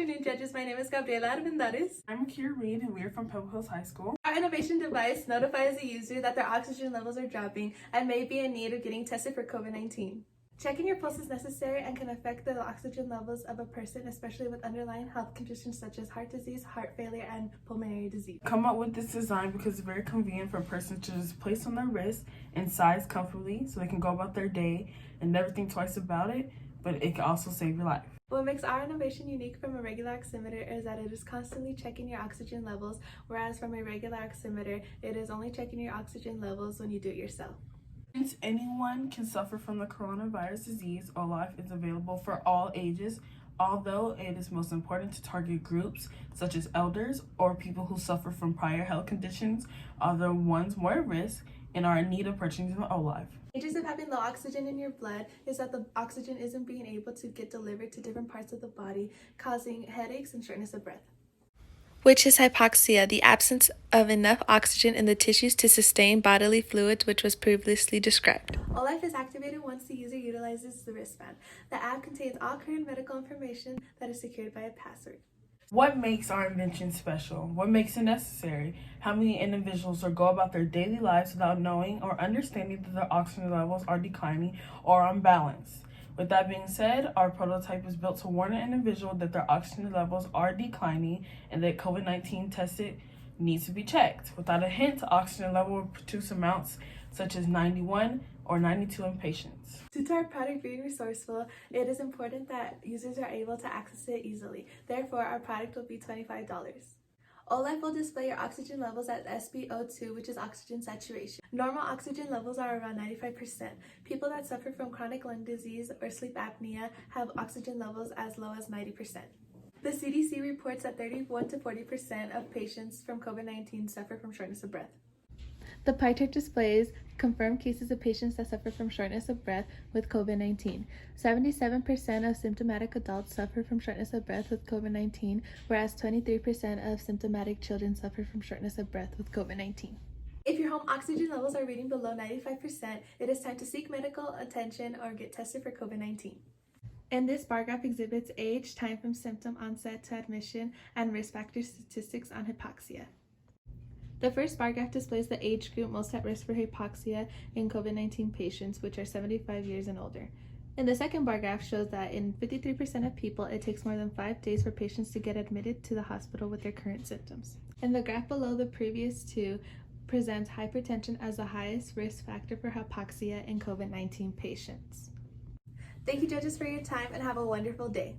Good afternoon, judges. My name is Gabriela Armendariz. I'm Kira Reed, and we are from Pebble High School. Our innovation device notifies the user that their oxygen levels are dropping and may be in need of getting tested for COVID-19. Checking your pulse is necessary and can affect the oxygen levels of a person, especially with underlying health conditions such as heart disease, heart failure, and pulmonary disease. Come up with this design because it's very convenient for a person to just place on their wrist and size comfortably so they can go about their day and never think twice about it, but it can also save your life. What makes our innovation unique from a regular oximeter is that it is constantly checking your oxygen levels, whereas from a regular oximeter, it is only checking your oxygen levels when you do it yourself. Since anyone can suffer from the coronavirus disease, OLife is available for all ages, although it is most important to target groups such as elders or people who suffer from prior health conditions, are the ones more at risk and are in need of purchasing OLife. Dangers of having low oxygen in your blood is that the oxygen isn't being able to get delivered to different parts of the body, causing headaches and shortness of breath. Which is hypoxia, the absence of enough oxygen in the tissues to sustain bodily fluids, which was previously described. OLife is activated once the user utilizes the wristband. The app contains all current medical information that is secured by a password. What makes our invention special? What makes it necessary? How many individuals go about their daily lives without knowing or understanding that their oxygen levels are declining or unbalanced? With that being said, our prototype is built to warn an individual that their oxygen levels are declining and that COVID-19 tested needs to be checked. Without a hint, oxygen level will produce amounts such as 91 or 92 in patients. Due to our product being resourceful, it is important that users are able to access it easily. Therefore, our product will be $25. OLife will display your oxygen levels at SpO2, which is oxygen saturation. Normal oxygen levels are around 95%. People that suffer from chronic lung disease or sleep apnea have oxygen levels as low as 90%. The CDC reports that 31 to 40% of patients from COVID-19 suffer from shortness of breath. The pie chart displays confirmed cases of patients that suffer from shortness of breath with COVID-19. 77% of symptomatic adults suffer from shortness of breath with COVID-19, whereas 23% of symptomatic children suffer from shortness of breath with COVID-19. If your home oxygen levels are reading below 95%, it is time to seek medical attention or get tested for COVID-19. And this bar graph exhibits age, time from symptom onset to admission, and risk factor statistics on hypoxia. The first bar graph displays the age group most at risk for hypoxia in COVID-19 patients, which are 75 years and older. And the second bar graph shows that in 53% of people, it takes more than 5 days for patients to get admitted to the hospital with their current symptoms. And the graph below the previous two presents hypertension as the highest risk factor for hypoxia in COVID-19 patients. Thank you, judges, for your time and have a wonderful day.